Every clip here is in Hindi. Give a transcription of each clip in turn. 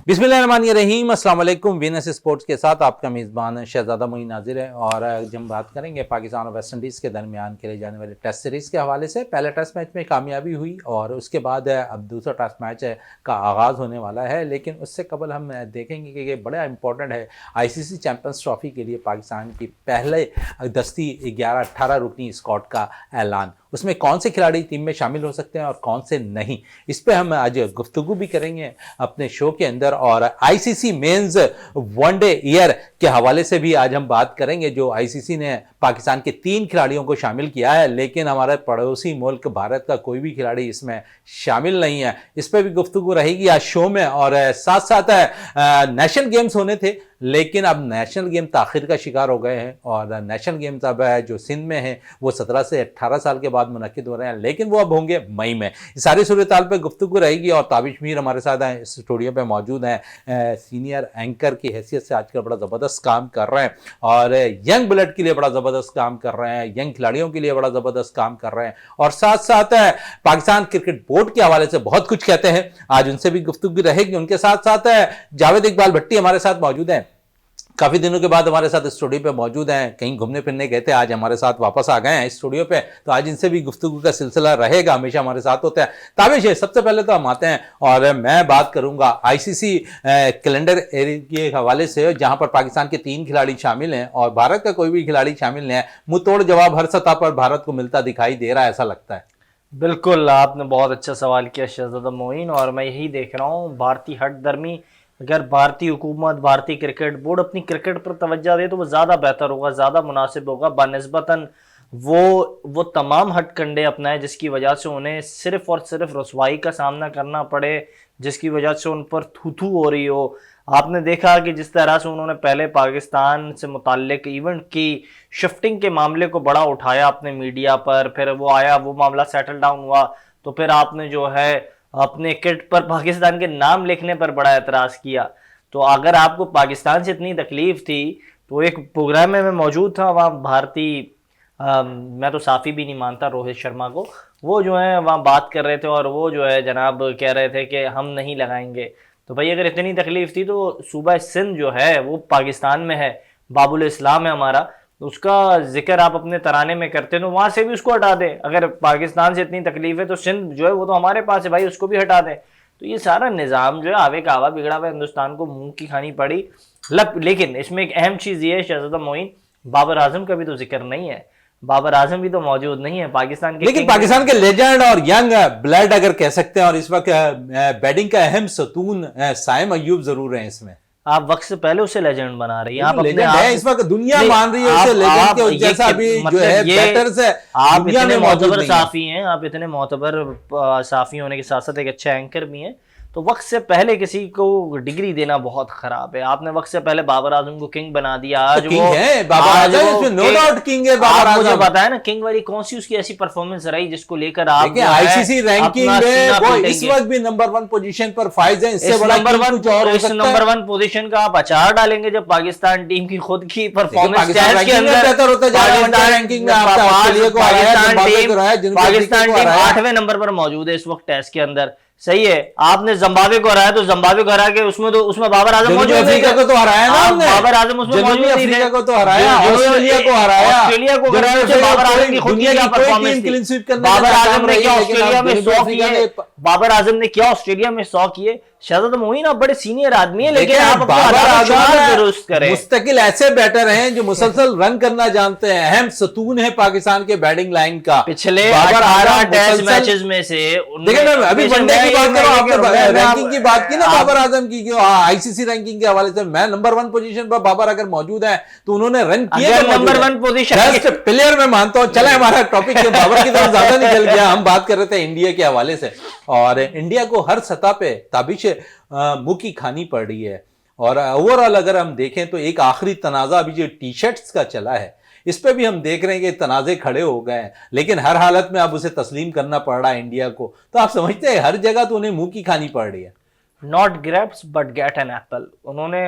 बिस्मिल्लाहिर्रहमानिर्रहीम, अस्सलाम वालेकुम। वीनस स्पोर्ट्स के साथ आपका मेज़बान शहजादा मोइन नाजिर है और आज हम बात करेंगे पाकिस्तान और वेस्ट इंडीज़ के दरमियान खेले जाने वाले टेस्ट सीरीज़ के हवाले से। पहले टेस्ट मैच में कामयाबी हुई और उसके बाद अब दूसरा टेस्ट मैच का आगाज़ होने वाला है, लेकिन उससे कबल हम देखेंगे कि ये बड़ा इंपॉर्टेंट है ICC चैम्पियंस ट्रॉफ़ी के लिए पाकिस्तान की पहले दस्ती 11-18 रुकनी स्क्वाड का ऐलान। उसमें कौन से खिलाड़ी टीम में शामिल हो सकते हैं और कौन से नहीं, इस पर हम आज गुफ्तगू भी करेंगे अपने शो के अंदर। और ICC मेंस वनडे ईयर के हवाले से भी आज हम बात करेंगे, जो ICC ने पाकिस्तान के 3 खिलाड़ियों को शामिल किया है, लेकिन हमारे पड़ोसी मुल्क भारत का कोई भी खिलाड़ी इसमें शामिल नहीं है। इस पर भी गुफ्तगू रहेगी आज शो में। और साथ साथ नेशनल गेम्स होने थे, लेकिन अब नेशनल गेम ताखिर का शिकार हो गए हैं और नेशनल गेम्स अब जो सिंध में है वो 17 से 18 साल के बाद मुनक्किद हो रहे हैं, लेकिन वो अब होंगे मई में। इस सारी सूरत हाल पर गुफ्तगू रहेगी और ताबिश मीर हमारे साथ हैं, स्टूडियो पे मौजूद हैं। सीनियर एंकर की हैसियत से आजकल बड़ा ज़बरदस्त काम कर रहे हैं और यंग ब्लड के लिए बड़ा ज़बरदस्त काम कर रहे हैं, यंग खिलाड़ियों के लिए बड़ा ज़बरदस्त काम कर रहे हैं और साथ साथ पाकिस्तान क्रिकेट बोर्ड के हवाले से बहुत कुछ कहते हैं। आज उनसे भी गुफ्तगू रहेगी। उनके साथ साथ जावेद इकबाल भट्टी हमारे साथ मौजूद हैं, काफ़ी दिनों के बाद हमारे साथ स्टूडियो पे मौजूद हैं। कहीं घूमने फिरने गए थे, आज हमारे साथ वापस आ गए हैं स्टूडियो पे, तो आज इनसे भी गुफ्तगू का सिलसिला रहेगा, हमेशा हमारे साथ होता है। ताबिश है, सबसे पहले तो हम आते हैं और मैं बात करूंगा ICC कैलेंडर के हवाले से, जहां पर पाकिस्तान के 3 खिलाड़ी शामिल हैं और भारत का कोई भी खिलाड़ी शामिल नहीं है। मुंह तोड़ जवाब हर सतह पर भारत को मिलता दिखाई दे रहा है, ऐसा लगता है। बिल्कुल, आपने बहुत अच्छा सवाल किया शहजादा मोइन, और मैं यही देख रहा हूँ भारतीय हट दर्मी। अगर भारतीय हुकूमत, भारतीय क्रिकेट बोर्ड अपनी क्रिकेट पर तवज्जो दे तो वो ज़्यादा बेहतर होगा, ज़्यादा मुनासिब होगा बनस्बतन वो तमाम हटकंडे अपनाए जिसकी वजह से उन्हें सिर्फ और सिर्फ रसवाई का सामना करना पड़े, जिसकी वजह से उन पर थू हो रही हो। आपने देखा कि जिस तरह से उन्होंने पहले पाकिस्तान से मुताल्लिक इवेंट की शिफ्टिंग के मामले को बड़ा उठाया अपने मीडिया पर, फिर वो आया, वो मामला सेटल डाउन हुआ, तो फिर आपने जो है अपने किट पर पाकिस्तान के नाम लिखने पर बड़ा एतराज़ किया। तो अगर आपको पाकिस्तान से इतनी तकलीफ थी तो एक प्रोग्राम में मैं मौजूद था, वहाँ भारतीय मैं तो साफ़ी भी नहीं मानता रोहित शर्मा को, वो जो है वहाँ बात कर रहे थे और वो जो है जनाब कह रहे थे कि हम नहीं लगाएंगे। तो भाई अगर इतनी तकलीफ थी तो सूबा सिंध जो है वो पाकिस्तान में है, बाबुल इस्लाम है हमारा, तो उसका जिक्र आप अपने तराने में करते हैं तो वहाँ से भी उसको हटा दें। अगर पाकिस्तान से इतनी तकलीफ है तो सिंध जो है वो तो हमारे पास है भाई, उसको भी हटा दें। तो ये सारा निज़ाम जो है आवे का आवा बिगड़ा हुआ हिंदुस्तान को मुंह की खानी पड़ी। लेकिन इसमें एक अहम चीज़ ये है शहजादा मोइन, बाबर आजम का भी तो जिक्र नहीं है। बाबर आजम भी तो मौजूद नहीं है पाकिस्तान के, लेकिन पाकिस्तान के लेजेंड और यंग ब्लड अगर कह सकते हैं, और इस वक्त बैटिंग का अहम सतून साइम अय्यूब जरूर है इसमें। आप वक्त से पहले उसे लेजेंड बना रही हैं, आप अपने है, इस वक्त दुनिया मान रही है उसे लेजेंड के जैसा अभी जो है बैटर्स है। आप इतने मोतबर साफी हैं, आप इतने मोतबर साफी होने के साथ साथ एक अच्छा एंकर भी हैं, तो वक्त से पहले किसी को डिग्री देना बहुत खराब है। आपने वक्त से पहले बाबर आजम को किंग बना दिया। आज वो है बाबर आजम, इसमें नो डाउट किंग है बाबर आजम। मुझे बताया ना किंग वाली कौन सी उसकी ऐसी परफॉर्मेंस रही जिसको लेकर आप ICC रैंकिंग में वो इस वक्त भी नंबर 1 पोजीशन पर फाइज है। इससे बड़ा कुछ और हो सकता है। नंबर 1 पोजीशन का आप अचार डालेंगे जब पाकिस्तान टीम की खुद की परफॉर्मेंस बेहतर होता जा रहा है रैंकिंग में। पाकिस्तान टीम 8वें नंबर पर मौजूद है इस वक्त टेस्ट के अंदर। सही है, आपने जिम्बाब्वे को हराया तो जिम्बाब्वे को हरा के उसमें बाबर आजम मौजूद नहीं, अफ्रीका को तो हराया ना हमने, बाबर आजम उसमें मौजूद नहीं, अफ्रीका को तो हराया, ऑस्ट्रेलिया को हराया, ऑस्ट्रेलिया को हराया तो बाबर आजम की खुद की क्या परफॉर्मेंस थी। बाबर आजम ने क्या ऑस्ट्रेलिया में 100 किए, बाबर आजम ने क्या ऑस्ट्रेलिया में 100 किए। शहजादा मोइन आप बड़े सीनियर आदमी हैं, लेकिन आप बाबर आजम दुरुस्त करें। मुस्तकिल ऐसे बैटर हैं जो मुसलसल रन करना जानते हैं, अहम सतून है पाकिस्तान के बैटिंग लाइन का। पिछले 18 टेस्ट मैचेस में से देखिए ना, अभी वनडे की बात करो, आपने रैंकिंग की बात की ना बाबर आजम की, ICC रैंकिंग के हवाले से मैं नंबर 1 पोजीशन पर बाबर अगर मौजूद है तो उन्होंने रन किए नंबर 1 पोजीशन प्लेयर में मानता हूं। चले हमारा टॉपिक बाबर की तरफ ज्यादा निकल गया, हम बात कर रहे थे इंडिया के हवाले से। और इंडिया को हर सतह पे ताबिश मुंह की खानी पड़ रही है। और ओवरऑल अगर हम देखें तो एक आखिरी तनाज़ा अभी जो टी शर्ट्स का चला है, इस पे भी हम देख रहे हैं कि तनाज़े खड़े हो गए हैं, लेकिन हर हालत में अब उसे तस्लीम करना पड़ रहा है इंडिया को। तो आप समझते हैं हर जगह तो उन्हें मुंह की खानी पड़ रही है। Not grapes but get an apple. उन्होंने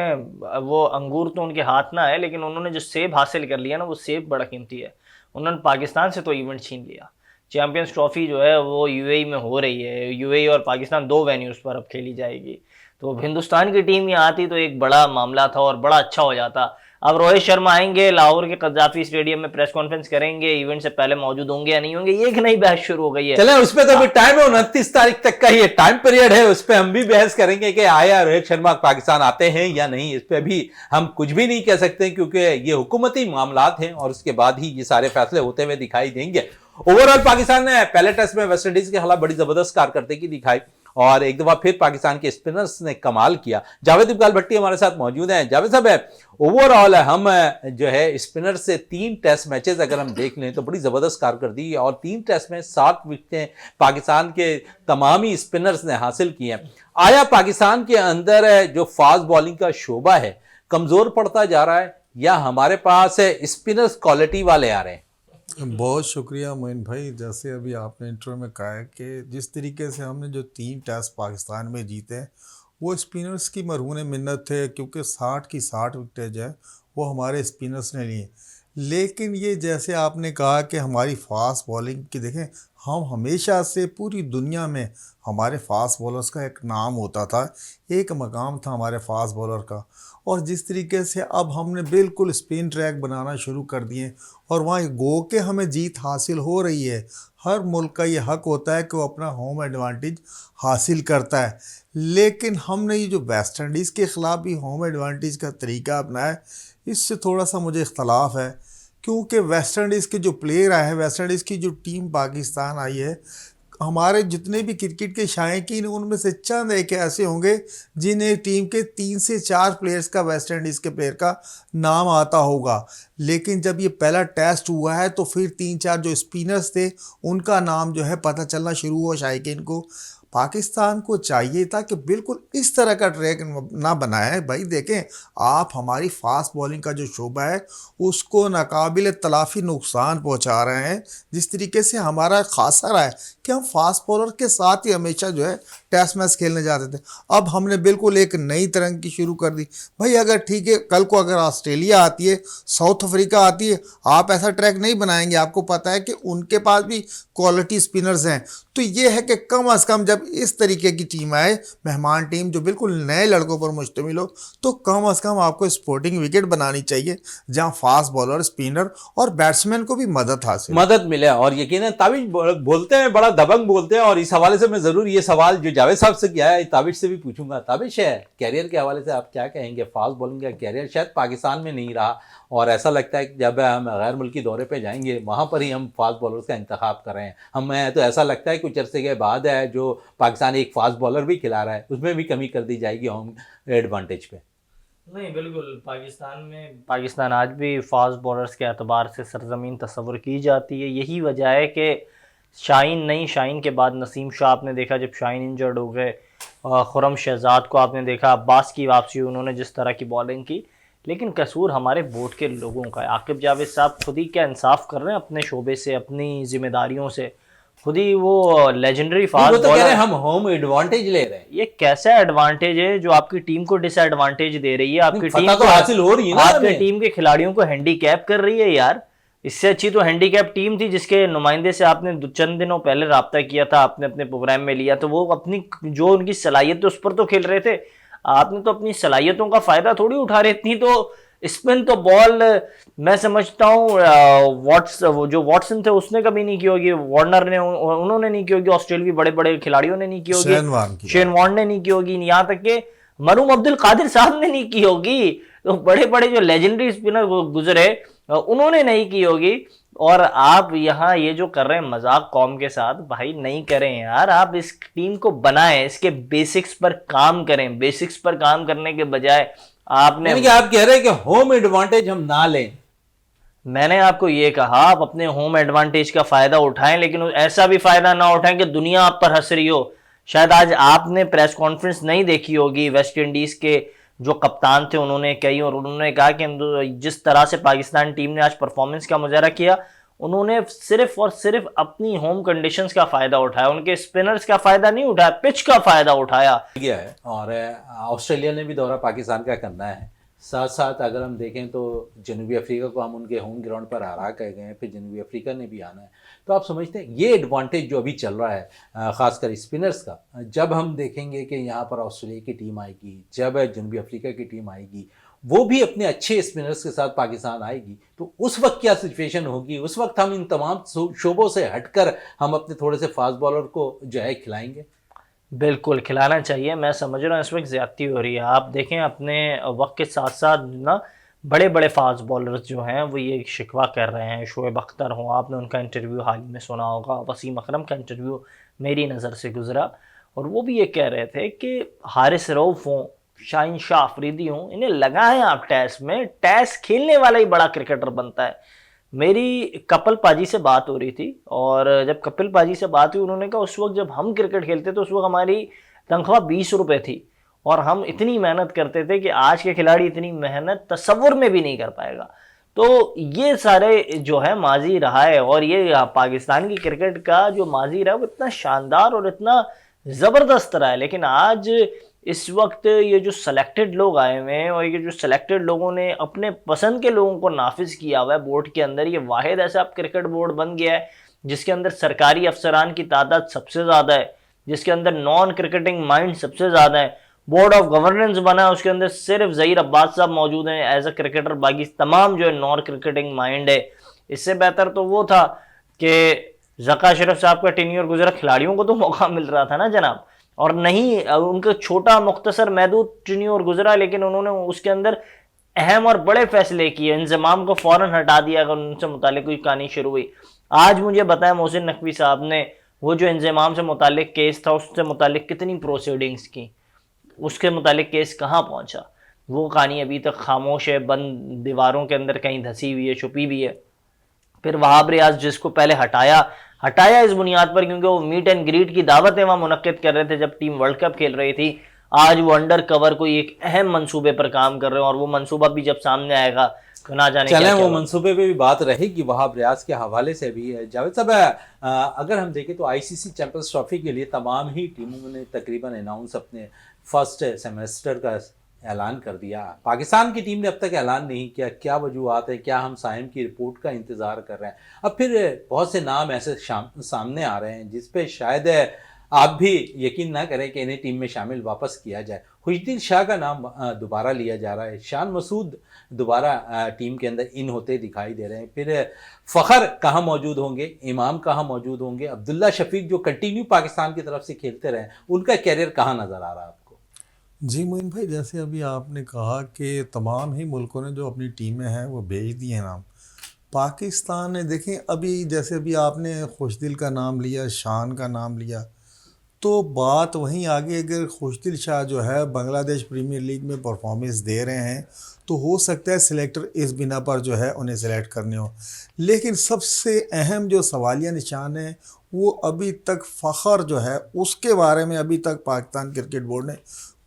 वो अंगूर तो उनके हाथ ना है, लेकिन उन्होंने जो सेब हासिल कर लिया ना, वो सेब बड़ा कीमती है। उन्होंने पाकिस्तान से तो इवेंट छीन लिया। चैंपियंस ट्रॉफी जो है वो UAE में हो रही है, UAE और पाकिस्तान 2 वेन्यूज़ पर अब खेली जाएगी। तो हिंदुस्तान की टीम यहाँ आती तो एक बड़ा मामला था और बड़ा अच्छा हो जाता। अब रोहित शर्मा आएंगे, लाहौर के कज़ाफी स्टेडियम में प्रेस कॉन्फ्रेंस करेंगे, इवेंट से पहले मौजूद होंगे या नहीं होंगे, ये एक नई बहस शुरू हो गई है। चले उस पर तो अभी टाइम है, 29 तारीख तक का ये टाइम पीरियड है, उस पर हम भी बहस करेंगे कि आया रोहित शर्मा पाकिस्तान आते हैं या नहीं। इस पर भी हम कुछ भी नहीं कह सकते क्योंकि ये हुकूमती मामलात हैं और उसके बाद ही ये सारे फैसले होते हुए दिखाई देंगे। ओवरऑल पाकिस्तान ने पहले टेस्ट में वेस्टइंडीज के खिलाफ बड़ी जबरदस्त कारकर्दगी दिखाई और एक दफा फिर पाकिस्तान के स्पिनर्स ने कमाल किया। जावेद इकबाल भट्टी हमारे साथ मौजूद हैं। जावेद साहब, ओवरऑल हम जो है स्पिनर से 3 टेस्ट मैचेस अगर हम देख लें तो बड़ी जबरदस्त कारकर्दगी और 3 टेस्ट में 7 विकेटें पाकिस्तान के तमाम ही स्पिनर्स ने हासिल की हैं। आया पाकिस्तान के अंदर जो फास्ट बॉलिंग का शोबा है कमजोर पड़ता जा रहा है या हमारे पास स्पिनर्स क्वालिटी वाले आ रहे हैं? बहुत शुक्रिया मोइन भाई। जैसे अभी आपने इंट्रो में कहा है कि जिस तरीके से हमने जो 3 टेस्ट पाकिस्तान में जीते हैं वो स्पिनर्स की मरहून मिन्नत थे, क्योंकि 60 की 60 विकेट जो है वो हमारे स्पिनर्स ने लिए। लेकिन ये जैसे आपने कहा कि हमारी फास्ट बॉलिंग की देखें, हम हमेशा से पूरी दुनिया में हमारे फास्ट बॉलर्स का एक नाम होता था, एक मकाम था हमारे फास्ट बॉलर का। और जिस तरीके से अब हमने बिल्कुल स्पिन ट्रैक बनाना शुरू कर दिए और वहाँ गो के हमें जीत हासिल हो रही है। हर मुल्क का ये हक होता है कि वो अपना होम एडवांटेज हासिल करता है, लेकिन हमने ये जो वेस्ट इंडीज़ के ख़िलाफ़ भी होम एडवांटेज का तरीका अपनाया है, इससे थोड़ा सा मुझे इख्तलाफ है। क्योंकि वेस्ट इंडीज़ के जो प्लेयर आए हैं, वेस्ट इंडीज़ की जो टीम पाकिस्तान आई है, हमारे जितने भी क्रिकेट के शायकीन उनमें से चंद एक ऐसे होंगे जिन्हें टीम के 3 से 4 प्लेयर्स का वेस्ट इंडीज़ के प्लेयर का नाम आता होगा। लेकिन जब ये पहला टेस्ट हुआ है तो फिर 3-4 जो स्पिनर्स थे उनका नाम जो है पता चलना शुरू हुआ शायकीन को। पाकिस्तान को चाहिए था कि बिल्कुल इस तरह का ट्रैक ना बनाए। भाई देखें, आप हमारी फास्ट बॉलिंग का जो शोबा है उसको नाकाबिल तलाफ़ी नुकसान पहुंचा रहे हैं। जिस तरीके से हमारा खासा रहा है कि हम फास्ट बॉलर के साथ ही हमेशा जो है टेस्ट मैच खेलने जाते थे, अब हमने बिल्कुल एक नई तरह की शुरू कर दी। भाई अगर ठीक है, कल को अगर ऑस्ट्रेलिया आती है, साउथ अफ्रीका आती है, आप ऐसा ट्रैक नहीं बनाएंगे। आपको पता है कि उनके पास भी क्वालिटी स्पिनर्स हैं। तो ये है कि कम अज़ कम जब इस तरीके की टीम आए, मेहमान टीम जो बिल्कुल नए लड़कों पर मुश्तमिल हो, तो कम अज़ कम आपको स्पोर्टिंग विकेट बनानी चाहिए जहां फास्ट बॉलर, स्पिनर और बैट्समैन को भी मदद मिले। और यकीनन ताबिश बोलते हैं, बड़ा दबंग बोलते हैं और इस हवाले से मैं ज़रूर ये सवाल जो जावेद साहब से किया है ताबिश से भी पूछूंगा। ताबिश है, कैरियर के हवाले से आप क्या कहेंगे? फास्ट बॉलिंग का कैरियर शायद पाकिस्तान में नहीं रहा और ऐसा लगता है कि जब हम गैर मुल्की दौरे पे जाएंगे वहाँ पर ही हम फास्ट बॉलर्स का इंतखाब कर रहे हैं। हमें तो ऐसा लगता है कुछ अरसे के बाद है जो पाकिस्तान एक फास्ट बॉलर भी खिला रहा है उसमें भी कमी कर दी जाएगी होम एडवांटेज पे। नहीं, बिल्कुल पाकिस्तान आज भी फास्ट बॉलर्स के एतबार से सरजमीन तस्वर की जाती है। यही वजह है कि शाहीन के बाद नसीम शाह आपने देखा जब शाहीन इंजर्ड हो गए, खुरम शहजाद को आपने देखा, अब्बास की वापसी उन्होंने जिस तरह की बॉलिंग की। लेकिन कसूर हमारे बोर्ड के लोगों का है। आकिब जावेद साहब खुद ही क्या इंसाफ कर रहे हैं अपने शोबे से, अपनी जिम्मेदारियों से। खुद ही वो लेजेंडरी फास्ट बॉलर, हम होम एडवांटेज ले रहे हैं। ये कैसा एडवांटेज है जो आपकी टीम को डिसएडवांटेज दे रही है? आपकी टीम तो हासिल हो रही है ना, आपकी टीम के खिलाड़ियों को हैंडीकैप कर रही है यार। इससे अच्छी तो हैंडीकैप टीम थी जिसके नुमाइंदे से आपने चंद दिनों पहले राब्ता किया था, आपने अपने प्रोग्राम में लिया, तो वो अपनी जो उनकी सलाहियत उस पर तो खेल रहे थे। आपने तो अपनी सलाहियतों का फायदा थोड़ी उठा रहे। इतनी तो स्पिन तो बॉल मैं समझता हूँ जो वॉटसन थे उसने कभी नहीं की होगी, वार्नर ने उन्होंने नहीं की होगी, ऑस्ट्रेलियाई बड़े बड़े खिलाड़ियों ने नहीं की होगी, शेन वॉर्न ने नहीं की होगी, यहाँ तक के मरूम अब्दुल कादिर साहब ने नहीं की होगी। तो बड़े बड़े जो लेजेंडरी स्पिनर गुजरे उन्होंने नहीं की होगी। और आप यहाँ ये जो कर रहे हैं मजाक कौम के साथ, भाई नहीं करें यार। आप इस टीम को बनाएं, इसके बेसिक्स पर काम करें। बेसिक्स पर काम करने के बजाय आपने आप कह रहे हैं कि होम एडवांटेज हम ना लें। मैंने आपको ये कहा आप अपने होम एडवांटेज का फायदा उठाएं, लेकिन ऐसा भी फायदा ना उठाएं कि दुनिया आप पर हंस रही हो। शायद आज आपने प्रेस कॉन्फ्रेंस नहीं देखी होगी, वेस्ट इंडीज के जो कप्तान थे उन्होंने कही और उन्होंने कहा कि जिस तरह से पाकिस्तान टीम ने आज परफॉर्मेंस का मुजाहरा किया, उन्होंने सिर्फ और सिर्फ अपनी होम कंडीशंस का फायदा उठाया, उनके स्पिनर्स का फायदा नहीं उठाया, पिच का फायदा उठाया गया है। और ऑस्ट्रेलिया ने भी दौरा पाकिस्तान का करना है, साथ साथ अगर हम देखें तो जनूबी अफ्रीका को हम उनके होम ग्राउंड पर हरा कर गए हैं, फिर जनूबी अफ्रीका ने भी आना है। तो आप समझते हैं ये एडवांटेज जो अभी चल रहा है ख़ासकर स्पिनर्स का, जब हम देखेंगे कि यहाँ पर ऑस्ट्रेलिया की टीम आएगी, जब जनूबी अफ्रीका की टीम आएगी, वो भी अपने अच्छे स्पिनर्स के साथ पाकिस्तान आएगी, तो उस वक्त क्या सिचुएशन होगी, उस वक्त हम इन तमाम शोबों से हटकर हम अपने थोड़े से फास्ट बॉलर को जो है खिलाएंगे। बिल्कुल खिलाना चाहिए। मैं समझ रहा हूँ इस वक्त ज़्यादती हो रही है। आप देखें अपने वक्त के साथ साथ ना बड़े बड़े फास्ट बॉलर्स जो हैं वो ये शिकवा कर रहे हैं। शोएब अख्तर हों, आपने उनका इंटरव्यू हाल ही में सुना होगा, वसीम अकरम का इंटरव्यू मेरी नज़र से गुजरा, और वो भी ये कह रहे थे कि हारिस रऊफ़ हों, शाहीन शाह अफरीदी हों, इन्हें लगा है आप टेस्ट में, टेस्ट खेलने वाला ही बड़ा क्रिकेटर बनता है। मेरी कपिल पाजी से बात हो रही थी, और जब कपिल पाजी से बात हुई उन्होंने कहा उस वक्त जब हम क्रिकेट खेलते तो उस वक्त हमारी तनख्वाह 20 रुपये थी, और हम इतनी मेहनत करते थे कि आज के खिलाड़ी इतनी मेहनत तसव्वुर में भी नहीं कर पाएगा। तो ये सारे जो है माजी रहा है, और ये पाकिस्तान की क्रिकेट का जो माजी रहा है वो इतना शानदार और इतना ज़बरदस्त रहा है। लेकिन आज इस वक्त ये जो सेलेक्टेड लोग आए हुए हैं, और ये जो सेलेक्टेड लोगों ने अपने पसंद के लोगों को नाफिज किया हुआ है बोर्ड के अंदर, ये वाहिद ऐसा अब क्रिकेट बोर्ड बन गया है जिसके अंदर सरकारी अफसरान की तादाद सबसे ज़्यादा है, जिसके अंदर नॉन क्रिकेटिंग माइंड सबसे ज़्यादा है। बोर्ड ऑफ गवर्नेंस बना है, उसके अंदर सिर्फ ज़हीर अब्बास साहब मौजूद हैं एज अ क्रिकेटर, बाकी तमाम जो है नॉन क्रिकेटिंग माइंड है। इससे बेहतर तो वो था कि ज़का अशरफ साहब का टेन्योर गुजरा, खिलाड़ियों को तो मौका मिल रहा था ना जनाब, और नहीं उनका छोटा मुख्तसर महदूद टेन्योर गुजरा, लेकिन उन्होंने उसके अंदर अहम और बड़े फैसले किए। इंजमाम को फ़ौरन हटा दिया अगर उनसे मुतालिक कोई कहानी शुरू हुई। आज मुझे बताया मोहसिन नकवी साहब ने वो जो इंजमाम से मुतालिक केस था उससे मुतालिक कितनी प्रोसीडिंग्स की, उसके मुतालिक केस कहाँ पहुँचा, वो कहानी अभी तक खामोश है, बंद दीवारों के अंदर कहीं धंसी हुई है, छुपी हुई है। फिर वहाब रियाज जिसको पहले हटाया इस बुनियाद पर क्योंकि वो मीट एंड ग्रीट की दावतें वहाँ मुनक्किद कर रहे थे जब टीम वर्ल्ड कप खेल रही थी, आज वो अंडर कवर कोई एक अहम मंसूबे पर काम कर रहे हैं, और वो मंसूबा भी जब सामने आएगा तो ना जाने चलें, वो क्या मंसूबे पे भी बात रहेगी वहाब रियाज के हवाले से भी। जावेद साहब, अगर हम देखें तो आईसीसी चैंपियंस ट्रॉफी के लिए तमाम ही टीमों ने तकरीबन अनाउंस अपने फर्स्ट सेमेस्टर का ऐलान कर दिया। पाकिस्तान की टीम ने अब तक ऐलान नहीं किया, क्या वजूहत है, क्या हम साइम की रिपोर्ट का इंतज़ार कर रहे हैं? अब फिर बहुत से नाम ऐसे सामने आ रहे हैं जिस पे शायद आप भी यकीन ना करें कि इन्हें टीम में शामिल वापस किया जाए। खुशदिल शाह का नाम दोबारा लिया जा रहा है, शान मसूद दोबारा टीम के अंदर इन होते दिखाई दे रहे हैं। फिर फ़खर कहाँ मौजूद होंगे, इमाम कहाँ मौजूद होंगे, अब्दुल्ला शफीक जो कंटिन्यू पाकिस्तान की तरफ से खेलते रहे, उनका कैरियर कहाँ नज़र आ रहा है आपको? जी मोइन भाई, जैसे अभी आपने कहा कि तमाम ही मुल्कों ने जो अपनी टीमें हैं वो भेज दी हैं नाम। पाकिस्तान ने देखें अभी, जैसे अभी आपने खुशदिल का नाम लिया, शान का नाम लिया, तो बात वहीं आगे, अगर खुशदिल शाह जो है बांग्लादेश प्रीमियर लीग में परफॉर्मेंस दे रहे हैं तो हो सकता है सिलेक्टर इस बिना पर जो है उन्हें सेलेक्ट करने हो। लेकिन सबसे अहम जो सवालिया निशान है वो अभी तक फ़खर जो है उसके बारे में अभी तक पाकिस्तान क्रिकेट बोर्ड ने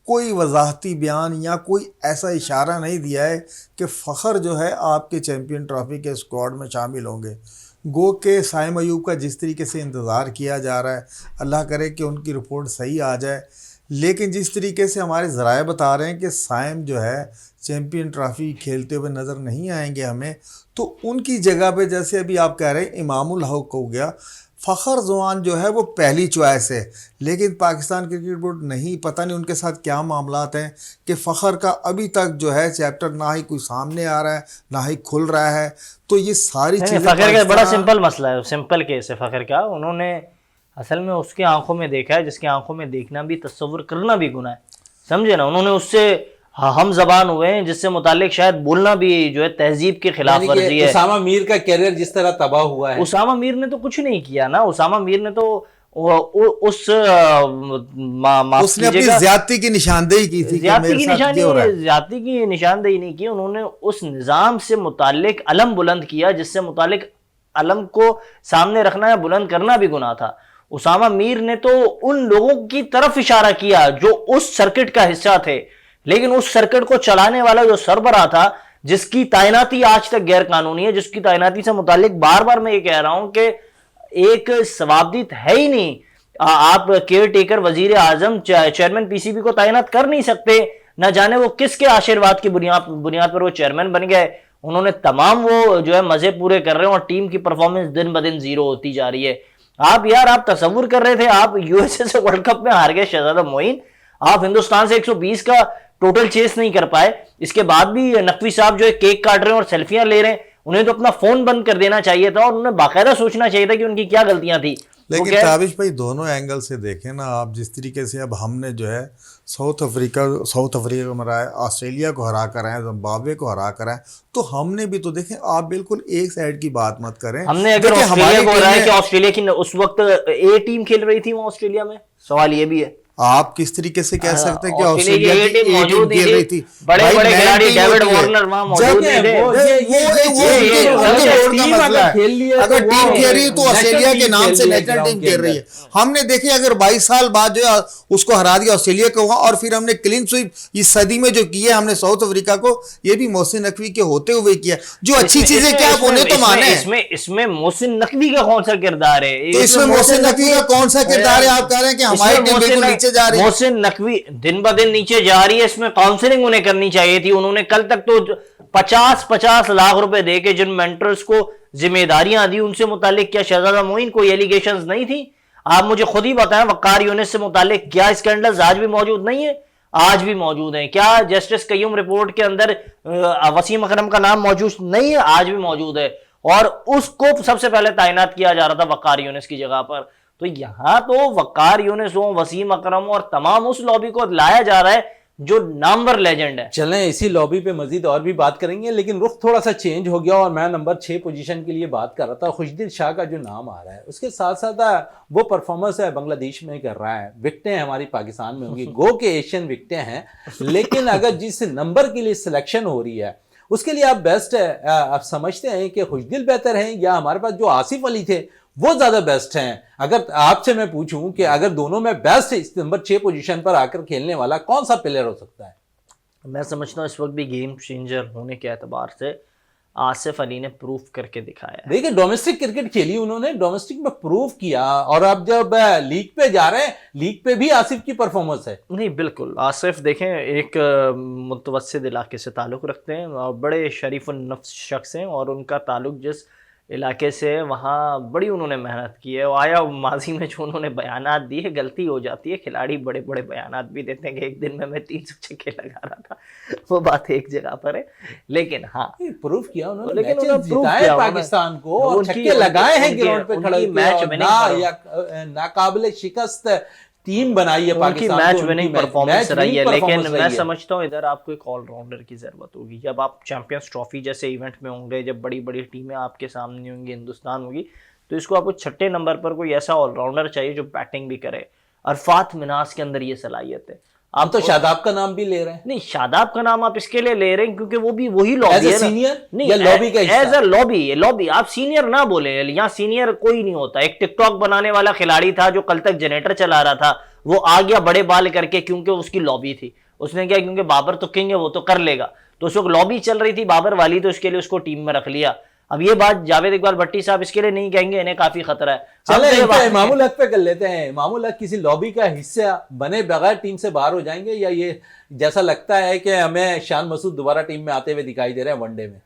कोई वजाहती बयान या कोई ऐसा इशारा नहीं दिया है कि फ़खर जो है आपके चैम्पियन ट्रॉफी के स्क्वाड में शामिल होंगे। गो के साइम अयूब का जिस तरीके से इंतज़ार किया जा रहा है, अल्लाह करे कि उनकी रिपोर्ट सही आ जाए, लेकिन जिस तरीके से हमारे ज़राए बता रहे हैं कि साइम जो है चैम्पियन ट्रॉफी खेलते हुए नज़र नहीं आएंगे हमें, तो उनकी जगह पे जैसे अभी आप कह रहे हैं इमामुल हक हो गया, फ़खर जवान जो है वो पहली चॉइस है। लेकिन पाकिस्तान क्रिकेट बोर्ड नहीं, पता नहीं उनके साथ क्या मामलात हैं कि फ़खर का अभी तक जो है चैप्टर ना ही कोई सामने आ रहा है ना ही खुल रहा है। तो ये सारी चीज़ें फ़खर का बड़ा सिंपल मसला है, सिंपल केस है फ़खर का। उन्होंने असल में उसकी आंखों में देखा है जिसकी आंखों में देखना भी तस्वुर करना भी गुनाह है, समझे ना। उन्होंने उससे हम जबान हुए हैं जिससे मुतालिक शायद बोलना भी जो है तहजीब के खिलाफ वर्जी है। उसामा मीर का कैरियर जिस तरह तबाह हुआ है, उसामा मीर ने तो कुछ नहीं किया ना। उसामा मीर ने तो उसने अपनी ज्यादती की निशानदेही की थी, ज्यादती की निशानदेही नहीं की। उन्होंने उस निज़ाम से मुतालिक अलम बुलंद किया जिससे मुतालिक अलम को सामने रखना या बुलंद करना भी गुनाह था। उसामा मीर ने तो उन लोगों की तरफ इशारा किया जो उस सर्किट का हिस्सा थे, लेकिन उस सर्किट को चलाने वाला जो सरबराह था जिसकी तैनाती आज तक गैर कानूनी है, जिसकी तैनाती से मुतालिक बार बार मैं ये कह रहा हूं कि एक सवाबदीद है ही नहीं। आप केयर टेकर वजीर आजम चेयरमैन पीसीबी को तैनात कर नहीं सकते न जाने वो किसके आशीर्वाद की बुनियाद पर वो चेयरमैन बन गए। उन्होंने तमाम वो जो है मजे पूरे कर रहे हैं और टीम की परफॉर्मेंस दिन ब दिन जीरो होती जा रही है। आप तस्वुर कर रहे थे, आप यूएसए से वर्ल्ड कप में हार गए शहजादा मोइन, आप हिंदुस्तान से 120 का टोटल चेस नहीं कर पाए, इसके बाद भी नकवी साहब जो है केक काट रहे हैं और सेल्फियां ले रहे हैं। उन्हें तो अपना फोन बंद कर देना चाहिए था और उन्हें बाकायदा सोचना चाहिए था कि उनकी क्या गलतियां थी। लेकिन ताबिश भाई दोनों एंगल से देखें ना आप, जिस तरीके से अब हमने जो है साउथ अफ्रीका को हराया, ऑस्ट्रेलिया को हरा कर आए, जिम्बाब्वे को हरा कर आए, तो हमने भी तो देखें, आप बिल्कुल एक साइड की बात मत करें। हमने अगर ऑस्ट्रेलिया को हराया कि ऑस्ट्रेलिया की उस वक्त ए टीम खेल रही थी वहां ऑस्ट्रेलिया में, सवाल ये भी है। आप किस तरीके से कह सकते हैं कि ऑस्ट्रेलिया की टीम खेल रही थी? बड़े बड़े खिलाड़ी डेविड वार्नर वहां मौजूद थे। अगर टीम खेल रही है तो ऑस्ट्रेलिया के नाम से नेशनल टीम खेल रही है। हमने देखे अगर 22 साल बाद जो है उसको हरा दिया ऑस्ट्रेलिया को वहां, और फिर हमने क्लीन स्वीप इस सदी में जो किया हमने साउथ अफ्रीका को, ये भी मोहसिन नकवी के होते हुए किया, जो अच्छी चीजें क्या आप उन्हें तो माने। इसमें मोहसिन नकवी का कौन सा किरदार है? तो इसमें मोहसिन नकवी का कौन सा किरदार है? आप कह रहे हैं कि हमारी टीम बिल्कुल नीचे जा रही है। मोहसिन नकवी दिन ब दिन नीचे जा रही है, इसमें काउंसलिंग उन्हें करनी चाहिए थी। उन्होंने कल तक तो 50-50 लाख रुपए देके जिन मेंटर्स को जिम्मेदारियां दी उनसे मुतालिक क्या शहजादा मोइन कोई एलिगेशंस नहीं थी? आप मुझे खुद ही बताएं, वक्कार यूनिस से मुतालिक क्या स्कैंडल्स आज भी मौजूद नहीं है? आज भी मौजूद हैं। क्या जस्टिस कय्यूम रिपोर्ट के अंदर वसीम अकरम का नाम मौजूद नहीं है? आज भी मौजूद है, और उसको सबसे पहले तैनात किया जा रहा था वक्कार यूनिस की जगह पर। तो यहां तो वक्कार यूनिस हो, वसीम अकरम और तमाम उस लॉबी को लाया जा रहा है जो नंबर लेजेंड है। चलें इसी लॉबी पे मजीद और भी बात करेंगे, लेकिन रुख थोड़ा सा चेंज हो गया और मैं नंबर 6 पोजीशन के लिए बात कर रहा था। खुशदिल शाह का जो नाम आ रहा है उसके साथ साथ वो परफॉर्मेंस है बांग्लादेश में कर रहा है। विकटें हमारी पाकिस्तान में होंगी, गो के एशियन विकटें हैं, लेकिन अगर जिस नंबर के लिए सिलेक्शन हो रही है उसके लिए आप बेस्ट है, आप समझते हैं कि खुशदिल बेहतर हैं या हमारे पास जो आसिफ अली थे वो ज्यादा बेस्ट हैं? अगर आपसे मैं पूछूं कि अगर दोनों में बेस्ट इस नंबर 6 पोजीशन पर आकर खेलने वाला कौन सा प्लेयर हो सकता है? मैं समझता हूं इस वक्त भी गेम चेंजर होने के एतबार से आसिफ अली ने प्रूफ करके दिखाया है। देखिए डोमेस्टिक क्रिकेट खेली उन्होंने, डोमेस्टिक में प्रूफ किया, और अब जब लीग पे जा रहे हैं लीग पे भी आसिफ की परफॉर्मेंस है। नहीं बिल्कुल, आसिफ देखें एक मुतवस्सित इलाके से ताल्लुक़ रखते हैं और बड़े शरीफ नफ्स शख्स हैं, और उनका ताल्लुक़ जिस इलाके से वहाँ बड़ी उन्होंने मेहनत की है। आया माजी में जो उन्होंने बयानात दिए, गलती हो जाती है, खिलाड़ी बड़े बड़े बयानात भी देते हैं कि एक दिन में मैं 300 छक्के लगा रहा था, वो बात एक जगह पर है। लेकिन हाँ प्रूफ किया उन्होंने, लेकिन उन्होंने जिताया पाकिस्तान को और छक्के लगाए हैं ग्राउंड पे खड़े मैच में नाकाबिले शिकस्त टीम बनाई है पाकिस्तान, मैच विनिंग परफॉर्मेंस रही है। लेकिन मैं समझता हूँ इधर आपको एक ऑलराउंडर की जरूरत होगी। जब आप चैंपियंस ट्रॉफी जैसे इवेंट में होंगे, जब बड़ी बड़ी टीमें आपके सामने होंगी, हिंदुस्तान होगी, तो इसको आपको छठे नंबर पर कोई ऐसा ऑलराउंडर चाहिए जो बैटिंग भी करे। अरफात मिनास के अंदर ये सलाहियत है। आप तो शादाब का नाम भी ले रहे हैं। नहीं, शादाब का नाम आप इसके लिए ले रहे हैं क्योंकि वो भी वही लॉबी है सीनियर, नहीं या लॉबी का एज अ लॉबी। आप सीनियर ना बोले, यहाँ सीनियर कोई नहीं होता। एक टिकटॉक बनाने वाला खिलाड़ी था जो कल तक जनरेटर चला रहा था, वो आ गया बड़े बाल करके क्योंकि उसकी लॉबी थी। उसने क्या, क्योंकि बाबर तो किंग है, वो तो कर लेगा, तो उस वक्त लॉबी चल रही थी बाबर वाली, तो इसके लिए उसको टीम में रख लिया। अब ये बात जावेद इकबाल भट्टी साहब इसके लिए नहीं कहेंगे, इन्हें काफी खतरा है। चले इमामुल हक पे कर लेते हैं। इमामुल हक किसी लॉबी का हिस्सा बने बगैर टीम से बाहर हो जाएंगे, या ये जैसा लगता है कि हमें शान मसूद दोबारा टीम में आते हुए दिखाई दे रहे हैं वनडे में?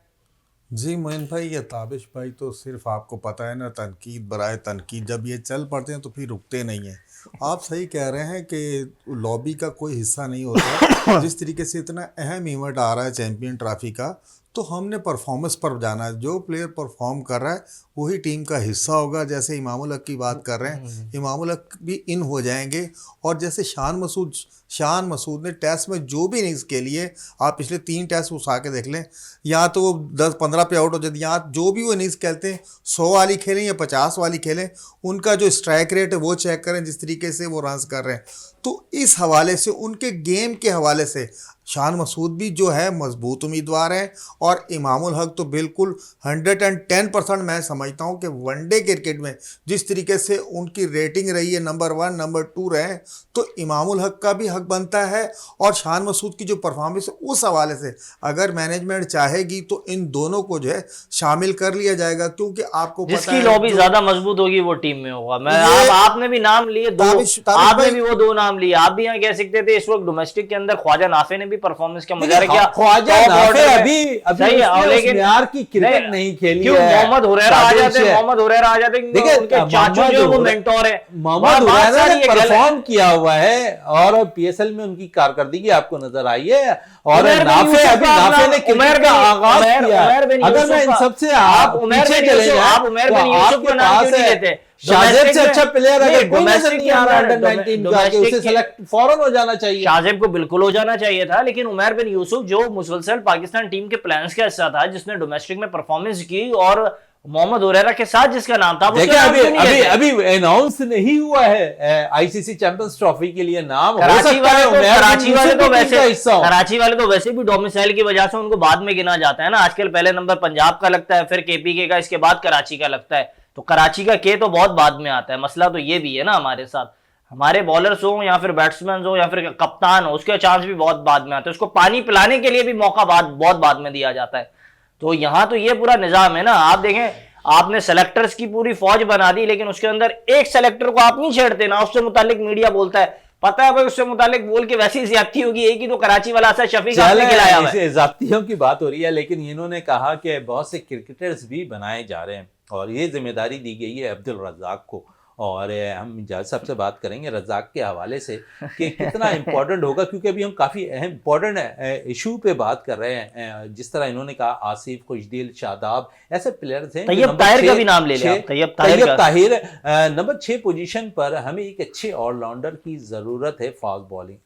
जी मोइन भाई, ये ताबिश भाई तो सिर्फ आपको पता है ना, तनकीद बराए तनकीद, जब ये चल पड़ते हैं तो फिर रुकते नहीं हैं। आप सही कह रहे हैं कि लॉबी का कोई हिस्सा नहीं होता। जिस तरीके से इतना अहम इवेंट आ रहा है चैंपियन ट्रॉफी का, तो हमने परफॉर्मेंस पर जाना है। जो प्लेयर परफॉर्म कर रहा है वही टीम का हिस्सा होगा। जैसे इमामुल हक की बात कर रहे हैं, इमामुल हक भी इन हो जाएंगे। और जैसे शान मसूद ने टेस्ट में जो भी इनिंग्स के लिए, आप पिछले 3 टेस्ट उठा के देख लें, या तो वो 10-15 पे आउट हो जाते, या जो भी वो इनिंग्स खेलते हैं 100 वाली खेलें या 50 वाली खेलें, उनका जो स्ट्राइक रेट है वो चेक करें, जिस तरीके से वो रन्स कर रहे हैं। तो इस हवाले से, उनके गेम के हवाले से शान मसूद भी जो है मजबूत उम्मीदवार हैं, और इमामुल हक तो बिल्कुल 110% मैं समझता हूं कि वनडे क्रिकेट में जिस तरीके से उनकी रेटिंग रही है, नंबर 1 नंबर 2 रहे, तो इमामुल हक का भी हक बनता है। और शान मसूद की जो परफॉर्मेंस है उस हवाले से अगर मैनेजमेंट चाहेगी तो इन दोनों को जो है शामिल कर लिया जाएगा, क्योंकि आपको जिसकी लॉबी ज्यादा मजबूत होगी वो टीम में होगा। मैं आपने भी नाम लिए, आपने भी वो 2 नाम लिए। आप भी यहाँ कह सकते थे इस वक्त डोमेस्टिक के अंदर ख्वाजा नाफे ने भी परफॉर्मेंस क्या मुझे क्या ख्वाजा नाफे अभी लेकिन यार की क्रिकेट नहीं खेली क्यों? मोहम्मद हुरैरा आ जाते हैं, मोहम्मद हुरैरा आ जाते हैं, उनके चाचू जो वो मेंटोर है, मोहम्मद हुरैरा ने परफॉर्म किया हुआ है और पीएसएल में उनकी कारकर्दगी आपको नजर आई है। और नाफे ने क्रिकेट का आगाज किया। अगर मैं इन सबसे आप पीछे चले जाएं, आप उमर बिन यूसुफ को नाम क्यों नहीं लेते? शाहजेब से अच्छा प्लेयर अगर कोई नजर नहीं आ रहा अंडर 19 का, कि उसे सेलेक्ट फौरन हो जाना चाहिए। शाहजेब को बिल्कुल हो जाना चाहिए था, लेकिन उमर बिन यूसुफ जो मुसलसल पाकिस्तान टीम के प्लान्स का हिस्सा था, जिसने डोमेस्टिक में परफॉर्मेंस की, और मोहम्मद हुरैरा के साथ जिसका नाम था, अभी अनाउंस नहीं हुआ है आईसीसी चैंपियंस ट्रॉफी के लिए नाम। कराची वाले तो वैसे भी डोमिसाइल की वजह से उनको बाद में गिना जाता है ना। आजकल पहले नंबर पंजाब का लगता है, फिर केपीके का, इसके बाद कराची का लगता है। तो कराची का के तो बहुत बाद में आता है। मसला तो ये भी है ना, हमारे साथ हमारे बॉलर्स हो या फिर बैट्समैन हो या फिर कप्तान हो, उसके चांस भी बहुत बाद में आते हैं। उसको पानी पिलाने के लिए भी मौका बहुत बाद में दिया जाता है। तो यहाँ तो ये पूरा निजाम है ना। आप देखें, आपने सेलेक्टर्स की पूरी फौज बना दी, लेकिन उसके अंदर एक सेलेक्टर को आप नहीं छेड़ते ना। उससे मुतालिक मीडिया बोलता है, पता है भाई उससे मुतालिक बोल के वैसी ज्यादती होगी। एक ही तो कराची वाला असद शफीक आपने खिलाया हुआ है। ज्यादतियों की बात हो रही है, लेकिन इन्होंने कहा कि बहुत से क्रिकेटर्स भी बनाए जा रहे हैं और ये जिम्मेदारी दी गई है अब्दुल रज़ाक को। और हम इजाज़ साहब से बात करेंगे रज़ाक के हवाले से कि कितना इम्पोर्टेंट होगा, क्योंकि अभी हम काफ़ी अहम इम्पोर्टेंट इशू पे बात कर रहे हैं। जिस तरह इन्होंने कहा, आसिफ, खुशदिल, शादाब ऐसे प्लेयर्स हैं। तैयब ताहिर का भी नाम ले लिया, तैयब ताहिर नंबर 6 पोजीशन पर हमें एक अच्छे ऑलराउंडर की ज़रूरत है फास्ट बॉलिंग।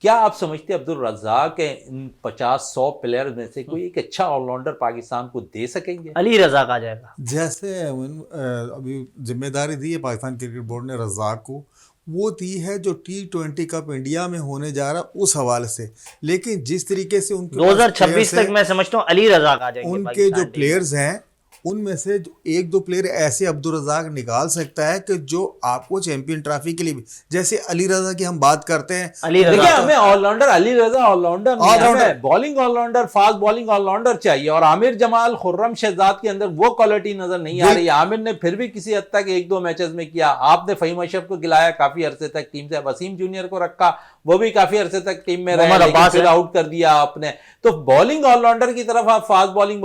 क्या आप समझते हैं अब्दुल रज़ाक इन 50-100 प्लेयर में से कोई एक अच्छा ऑलराउंडर पाकिस्तान को दे सकेंगे? अली रज़ाक आ जाएगा। जैसे अभी जिम्मेदारी दी है पाकिस्तान क्रिकेट बोर्ड ने रज़ाक को, वो दी है जो T20 कप इंडिया में होने जा रहा उस हवाले से। लेकिन जिस तरीके से उनके 2026 तक मैं समझता हूँ अली रज़ाक आ जाएंगे। उनके जो प्लेयर्स हैं उनमें से एक दो प्लेयर ऐसे अब्दुल रज़ाक निकाल सकता है कि जो आपको चैंपियन ट्रॉफी के लिए भी, जैसे अली रज़ा की हम बात करते हैं, देखिए हमें allrounder Ali Raza allrounder bowling allrounder, fast bowling allrounder चाहिए। और आमिर जमाल, खुर्रम शहजाद के अंदर वो क्वालिटी नजर नहीं आ रही। आमिर ने फिर भी किसी हद तक 1-2 मैचेस में किया। आपने फ़हीम अशरफ को खिलाया काफी अरसे तक टीम से, वसीम जूनियर को रखा, वो भी काफी अरसे तक टीम में रहे, लेकिन फिर आउट कर दिया आपने। तो बॉलिंग ऑलराउंडर की तरफ आप फास्ट बॉलिंग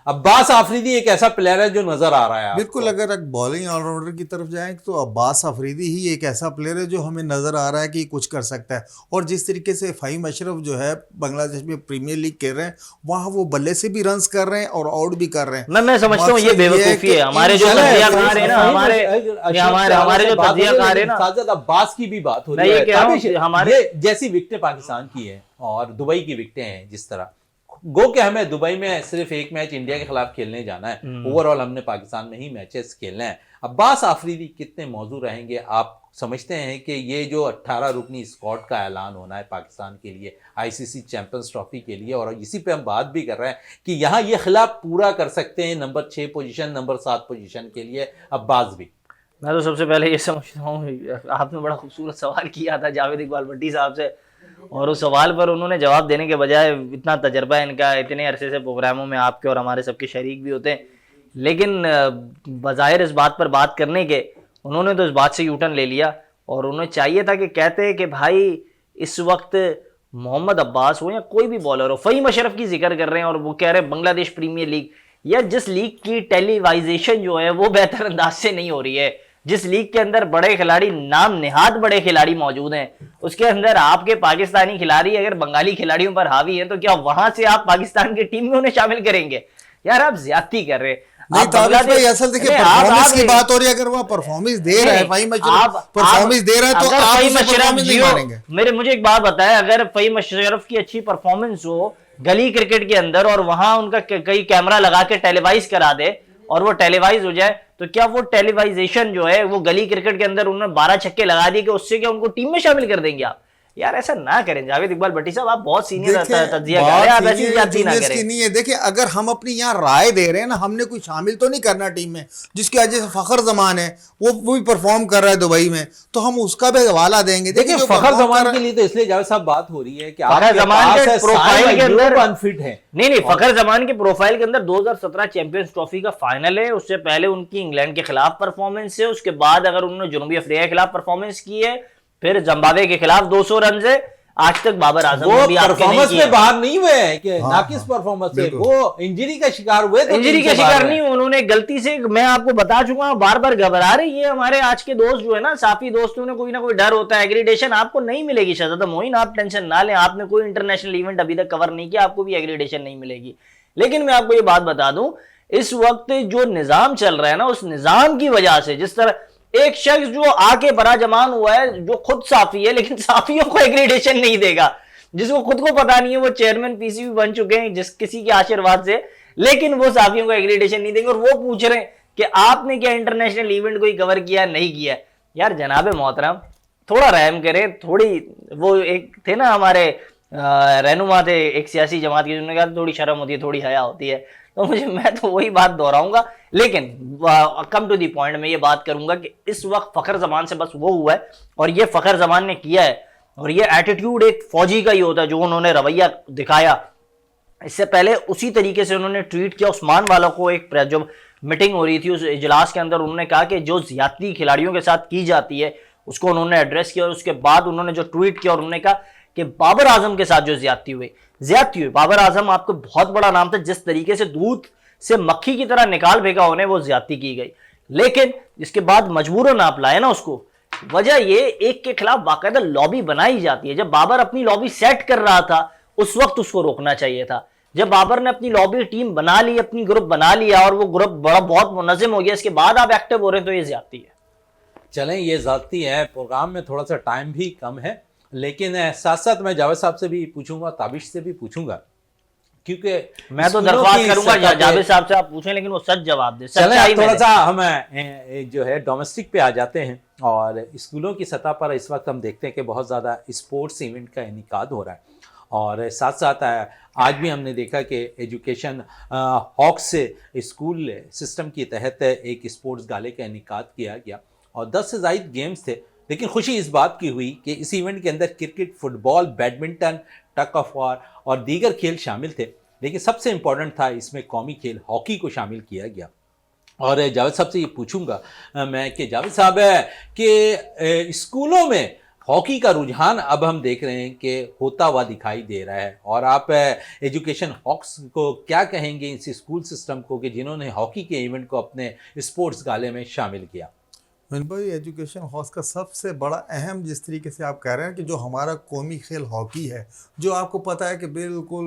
अब्बास आफरीदी एक ऐसा प्लेयर है जो नजर आ रहा है। बिल्कुल, अगर बॉलिंग ऑलराउंडर की तरफ जाएं तो अब्बास आफरीदी ही एक ऐसा प्लेयर है जो हमें नजर आ रहा है कि कुछ कर सकता है। और जिस तरीके से फ़हीम अशरफ जो है बांग्लादेश में प्रीमियर लीग खेल रहे हैं, वहाँ वो बल्ले से भी रन्स कर रहे हैं और आउट भी कर रहे हैं। मैं समझता हूँ ये बेवकूफी है। हमारे जो तज्जियाकार है ना, हमारे जो तज्जियाकार है ना, साजिद अब्बास की भी बात हो रही है। हमारे जैसी विकेटें पाकिस्तान की है और दुबई की विकेटें हैं, जिस तरह गो के हमें दुबई में सिर्फ एक मैच इंडिया के खिलाफ खेलने जाना है, ओवरऑल हमने पाकिस्तान में ही मैचेस खेलने हैं। अब्बास आफरीदी कितने मौजू रहेंगे? आप समझते हैं कि ये जो 18 रुकनी स्क्वाड का ऐलान होना है पाकिस्तान के लिए आईसीसी चैंपियंस ट्रॉफी के लिए, और इसी पे हम बात भी कर रहे हैं कि यहाँ ये खिलाफ पूरा कर सकते हैं नंबर 6 पोजीशन, नंबर 7 पोजीशन के लिए अब्बास भी? मैं तो सबसे पहले ये समझता हूँ, आपने बड़ा खूबसूरत सवाल किया था जावेद इकबाल भट्टी साहब से, और उस सवाल पर उन्होंने जवाब देने के बजाय, इतना तजर्बा है इनका, इतने अरसे से प्रोग्रामों में आपके और हमारे सबके शरीक भी होते हैं, लेकिन बज़ाहिर इस बात पर बात करने के उन्होंने तो इस बात से यूटर्न ले लिया। और उन्हें चाहिए था कि कहते कि भाई इस वक्त मोहम्मद अब्बास हो या कोई भी बॉलर हो, फ़हीम अशरफ की जिक्र कर रहे हैं और वो कह रहे हैं बांग्लादेश प्रीमियर लीग, या जिस लीग की टेलीवाइजेशन जो है वो बेहतर अंदाज से नहीं हो रही है, जिस लीग के अंदर बड़े खिलाड़ी, नाम निहाद बड़े खिलाड़ी मौजूद हैं, उसके अंदर आपके पाकिस्तानी खिलाड़ी अगर बंगाली खिलाड़ियों पर हावी हैं, तो क्या वहां से आप पाकिस्तान की टीम में उन्हें शामिल करेंगे? यार आप ज्यादती कर रहे हैं। नहीं ताबिश भाई, असल देखिए परफॉर्मेंस की बात हो रही है। अगर वो परफॉर्मेंस दे रहा है, फ़हीम अशरफ परफॉर्मेंस दे रहा है, तो आप उसे परफॉर्मेंस नहीं मानेंगे। मुझे एक बात बताएं, अगर फ़हीम अशरफ की अच्छी परफॉर्मेंस हो गली क्रिकेट के अंदर और वहां उनका कई कैमरा लगा के टेलीवाइज करा दे और वो टेलीवाइज हो जाए, तो क्या वो टेलीवाइजेशन जो है वो गली क्रिकेट के अंदर उन्होंने 12 छक्के लगा दिए कि उससे क्या उनको टीम में शामिल कर देंगे आप? यार ऐसा ना करें जावेद इकबाल भट्टी साहब, आप बहुत सीनियर तज्जियाकार हैं, आप ऐसी ज्यादती ना करें। नहीं है, देखिए अगर हम अपनी यहाँ राय दे रहे हैं ना, हमने कोई शामिल तो नहीं करना टीम में, जिसकी वजह से फखर जमान है वो भी परफॉर्म कर रहा है दुबई में, तो हम उसका भी हवाला देंगे। देखिए फखर जमान के लिए तो इसलिए जावेद साहब बात हो रही है कि फखर जमान के प्रोफाइल के अंदर अनफिट है। नहीं, फखर जमान के प्रोफाइल के अंदर 2017 चैंपियंस ट्रॉफी का फाइनल है, उससे पहले उनकी इंग्लैंड के खिलाफ परफॉर्मेंस है, उसके बाद अगर उन्होंने जनूबी अफ्रीका के खिलाफ परफॉर्मेंस की है, फिर जिम्बाब्वे के खिलाफ 200 रन है, आज तक बाबर आजम वो ने भी आपके नहीं परफॉर्मेंस किया। में बाहर नहीं हुए हैं कि हाँ, नाकिस हाँ, परफॉर्मेंस से, बिल्कुल। वो इंजरी का शिकार हुए तो इंजरी टीम के से बाहर शिकार हुए। नहीं, उन्होंने गलती से, मैं आपको बता चुका हूं, बार बार घबरा रही है। हमारे आज के दोस्त जो है ना, साफी दोस्तों ने कोई ना कोई डर होता है। एग्रीडेशन आपको नहीं मिलेगी शहजादा मोइन, आप टेंशन ना लें। आपने कोई इंटरनेशनल इवेंट अभी तक कवर नहीं किया, आपको भी एग्रीडेशन नहीं मिलेगी। लेकिन मैं आपको ये बात बता दूं, इस वक्त जो निजाम चल रहा है ना, उस निजाम की वजह से, जिस तरह एक शख्स जो आके बड़ा जमान हुआ है, जो खुद साफी है लेकिन साफियों को एग्रीडेशन नहीं देगा, जिसको खुद को पता नहीं है, वो चेयरमैन पीसीबी बन चुके हैं जिस किसी के आशीर्वाद से, लेकिन वो साफियों को एग्रीडेशन नहीं देंगे। और वो पूछ रहे हैं कि आपने क्या इंटरनेशनल इवेंट कोई कवर किया, नहीं किया। यार जनाबे मोहतरम, थोड़ा रहम करें, थोड़ी, वो एक थे ना हमारे रहनुमा थे एक सियासी जमात के, जिन्होंने कहा थोड़ी शर्म होती है, थोड़ी हया होती है। तो मैं तो वही बात दोहराऊंगा। लेकिन कम टू दी पॉइंट में ये बात करूंगा कि इस वक्त फखर जमान से बस वो हुआ है, और ये फखर जमान ने किया है, और ये एटीट्यूड एक फौजी का ही होता है, जो उन्होंने रवैया दिखाया। इससे पहले उसी तरीके से उन्होंने ट्वीट किया उस्मान वालों को। एक जो मीटिंग हो रही थी, उस इजलास के अंदर उन्होंने कहा कि जो ज्यादती खिलाड़ियों के साथ की जाती है उसको उन्होंने एड्रेस किया। और उसके बाद उन्होंने जो ट्वीट किया और उन्होंने कहा कि बाबर आजम के साथ जो ज्यादती हुई, बाबर आजम आपको बहुत बड़ा नाम था, जिस तरीके से दूध से मक्खी की तरह निकाल फेंका उन्हें, वो ज्यादती की गई। लेकिन इसके बाद मजबूरन आप लाए ना उसको। वजह ये एक के खिलाफ बाकायदा लॉबी बनाई जाती है। जब बाबर अपनी लॉबी सेट कर रहा था, उस वक्त उसको रोकना चाहिए था। जब बाबर ने अपनी लॉबी टीम बना ली, अपनी ग्रुप बना लिया, और वो ग्रुप बड़ा बहुत मुनज़्ज़म हो गया, इसके बाद आप एक्टिव हो रहे हैं, तो ये ज्यादती है। चलें, ये ज़्यादती है। प्रोग्राम में थोड़ा सा टाइम भी कम है, लेकिन साथ साथ मैं जावेद साहब से भी पूछूंगा, ताबिश से भी पूछूंगा, क्योंकि मैं तो दरख्वास्त करूंगा जावेद साहब से आप पूछें, लेकिन वो सच जवाब दे। चलें, थोड़ा सा हम जो है डोमेस्टिक पे आ जाते हैं। और स्कूलों की सतह पर इस वक्त हम देखते हैं कि बहुत ज़्यादा स्पोर्ट्स इवेंट का इनेकाद हो रहा है। और साथ साथ आज भी हमने देखा कि एजुकेशन हॉक्स से स्कूल सिस्टम के तहत एक स्पोर्ट्स गाले का इनेकाद किया गया, और 10 से ज़ायद गेम्स थे। लेकिन खुशी इस बात की हुई कि इस इवेंट के अंदर cricket, football, badminton, tug of war और दीगर खेल शामिल थे। लेकिन सबसे इम्पॉर्टेंट था, इसमें कौमी खेल हॉकी को शामिल किया गया। और जावेद साहब से ये पूछूंगा मैं कि जावेद साहब कि स्कूलों में हॉकी का रुझान अब हम देख रहे हैं कि होता हुआ दिखाई दे रहा है, और आप एजुकेशन हॉक्स को क्या कहेंगे, इस स्कूल सिस्टम को, कि जिन्होंने हॉकी के इवेंट को अपने स्पोर्ट्स गाले में शामिल किया? मैंने भाई, एजुकेशन हॉस का सबसे बड़ा अहम, जिस तरीके से आप कह रहे हैं कि जो हमारा कौमी खेल हॉकी है, जो आपको पता है कि बिल्कुल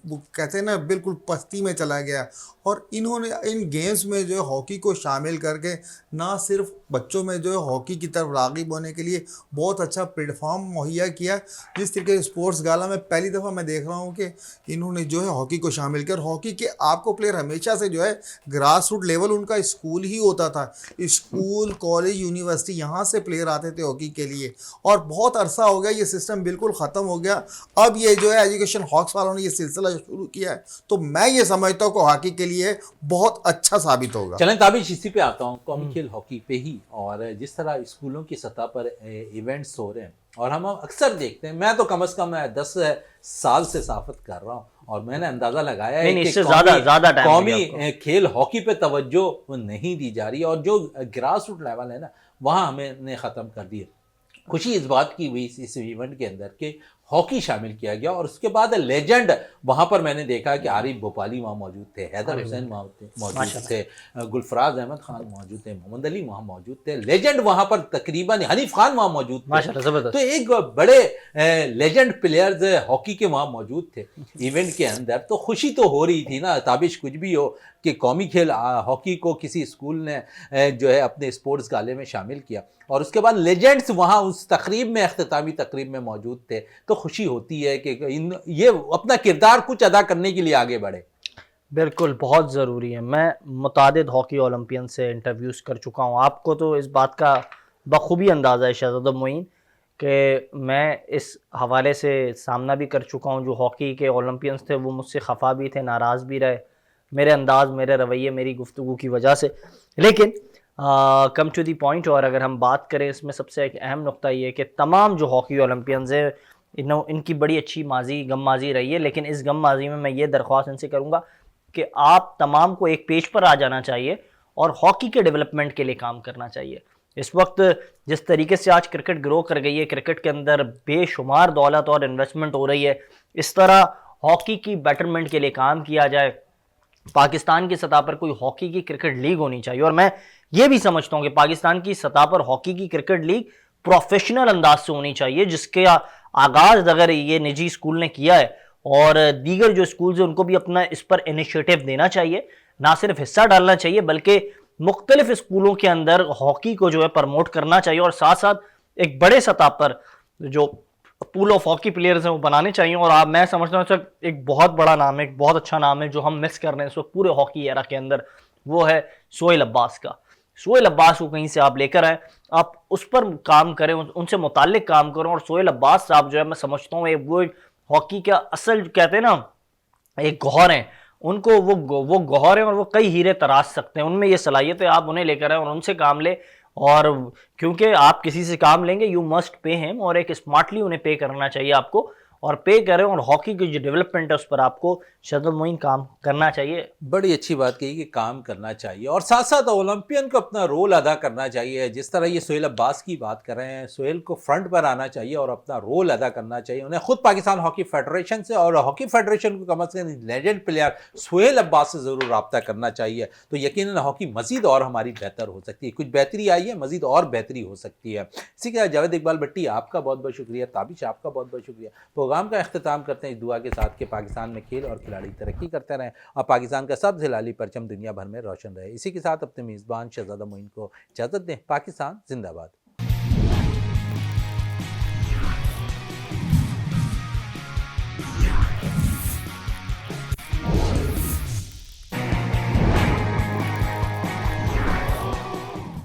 वो कहते हैं ना, बिल्कुल पस्ती में चला गया, और इन्होंने इन गेम्स में जो है हॉकी को शामिल करके ना सिर्फ बच्चों में जो है हॉकी की तरफ राग़िब होने के लिए बहुत अच्छा प्लेटफॉर्म मुहैया किया। जिस तरीके से स्पोर्ट्स गाला में पहली दफ़ा मैं देख रहा हूँ कि इन्होंने जो है हॉकी को शामिल किया। और हॉकी के आपको प्लेयर हमेशा से जो है ग्रास रूट लेवल उनका स्कूल ही होता था। स्कूल, कॉलेज, यूनिवर्सिटी, यहाँ से प्लेयर आते थे हॉकी के लिए, और बहुत अरसा हो गया ये सिस्टम बिल्कुल ख़त्म हो गया। अब ये जो है एजुकेशन हॉक्स वालों ने ये सिलसिला शुरू किया है, तो मैं ये समझता हूँ कि हॉकी के लिए बहुत अच्छा साबित होगा। चलें ताबिश, इसी पे आता हूँ, कौमी खेल हॉकी पे ही। और जिस तरह स्कूलों की सतह पर इवेंट्स हो रहे हैं, और हम अक्सर देखते हैं, मैं तो कम से कम 10 साल से साफत कर रहा हूँ, और मैंने अंदाज़ा लगाया है कि कौमी खेल हॉकी पे तवज्जो वो नहीं दी जा रही, और जो ग्रास रूट लेवल है ना, वहाँ हमने ख़त्म कर दिया। खुशी इस बात की हुई इस इवेंट के अंदर कि हॉकी शामिल किया गया, और उसके बाद लेजेंड वहाँ पर मैंने देखा कि आरिफ भोपाली वहाँ मौजूद थे, हैदर हुसैन मौजूद थे, गुलफराज अहमद खान मौजूद थे, मोहम्मद अली वहाँ मौजूद थे, लेजेंड वहाँ पर तकरीबन हनीफ खान वहाँ मौजूद थे। तो एक बड़े लेजेंड प्लेयर्स हॉकी के वहाँ मौजूद थे इवेंट के अंदर। तो खुशी तो हो रही थी ना, ताबिश कुछ भी हो, कि कौमी खेल हॉकी को किसी स्कूल ने जो है अपने स्पोर्ट्स गाले में शामिल किया, और उसके बाद लेजेंड्स वहाँ उस तकरीब में, अख्तामी तकरीब में मौजूद थे। तो खुशी होती है कि ये अपना किरदार कुछ अदा करने के लिए आगे बढ़े। बिल्कुल, बहुत ज़रूरी है। मैं मुतादिद हॉकी ओलंपियन से इंटरव्यूज़ कर चुका हूँ, आपको तो इस बात का बखूबी अंदाज़ा है शहज़ादा मोइन, कि मैं इस हवाले से सामना भी कर चुका हूँ। जो हॉकी के ओलंपियंस थे वो मुझसे खफा भी थे, नाराज़ भी रहे मेरे अंदाज़, मेरे रवैये, मेरी गुफ्तगू की वजह से। लेकिन कम टू दी पॉइंट, और अगर हम बात करें इसमें सबसे एक अहम नुक्ता ये है कि तमाम जो हॉकी ओलंपियंस हैं, इनकी बड़ी अच्छी गम माजी रही है। लेकिन इस गम माजी में मैं ये दरख्वास्त इनसे करूँगा कि आप तमाम को एक पेज पर आ जाना चाहिए और हॉकी के डेवलपमेंट के लिए काम करना चाहिए। इस वक्त जिस तरीके से आज क्रिकेट ग्रो कर गई है, क्रिकेट के अंदर बेशुमार दौलत और इन्वेस्टमेंट हो रही है, इस तरह हॉकी की बेटरमेंट के लिए काम किया जाए। पाकिस्तान की सतह पर कोई हॉकी की क्रिकेट लीग होनी चाहिए, और मैं ये भी समझता हूं कि पाकिस्तान की सतह पर हॉकी की क्रिकेट लीग प्रोफेशनल अंदाज से होनी चाहिए, जिसके आगाज अगर ये निजी स्कूल ने किया है और दीगर जो स्कूल है उनको भी अपना इस पर इनिशिएटिव देना चाहिए, ना सिर्फ हिस्सा डालना चाहिए बल्कि मुख्तलिफ स्कूलों के अंदर हॉकी को जो है प्रमोट करना चाहिए, और साथ साथ एक बड़े सतह पर जो पूल ऑफ हॉकी प्लेयर्स हैं वो बनाने चाहिए। और आप, मैं समझता हूँ सर, एक बहुत बड़ा नाम है, एक बहुत अच्छा नाम है जो हम मिस कर रहे हैं इस वक्त पूरे हॉकी एरा के अंदर, वो है सोहेल अब्बास का। सोहेल अब्बास को कहीं से आप लेकर आए, आप उस पर काम करें, उनसे मुताल्लिक काम करें। और सोहेल अब्बास साहब जो है, मैं समझता हूँ वो हॉकी का असल कहते हैं ना एक गौहर है, उनको वो गौहर है और वो कई हीरे तराश सकते हैं, उनमें ये सलाहियत है। आप उन्हें लेकर आए और उनसे काम ले, और क्योंकि आप किसी से काम लेंगे यू मस्ट पे हिम, और एक स्मार्टली उन्हें पे करना चाहिए आपको, और पे करें। और हॉकी की जो डेवलपमेंट है उस पर आपको शहजाद मोइन काम करना चाहिए। बड़ी अच्छी बात कही कि काम करना चाहिए, और साथ साथ ओलंपियन को अपना रोल अदा करना चाहिए। जिस तरह ये सोहेल अब्बास की बात कर रहे हैं, सोहेल को फ्रंट पर आना चाहिए और अपना रोल अदा करना चाहिए। उन्हें खुद पाकिस्तान हॉकी फेडरेशन से और हॉकी फेडरेशन को कम अज कम लेजेंड प्लेयर सोहेल अब्बास से ज़रूर रब्ता करना चाहिए, तो यकीनन हॉकी मजीद और हमारी बेहतर हो सकती है। कुछ बेहतरी आई है, मजीद और बेहतरी हो सकती है। इसी के साथ जावेद इकबाल भट्टी, आपका बहुत बहुत शुक्रिया। ताबिश, आपका बहुत बहुत शुक्रिया। प्रोग्राम का अख्तिताम करते हैं इस दुआ के साथ कि पाकिस्तान में खेल और खिलाड़ी तरक्की करते रहें और पाकिस्तान का सबसे लाली परचम दुनिया भर में रोशन रहे। इसी के साथ अपने मेज़बान शहजादा मोइन को इजाज़त दें। पाकिस्तान जिंदाबाद।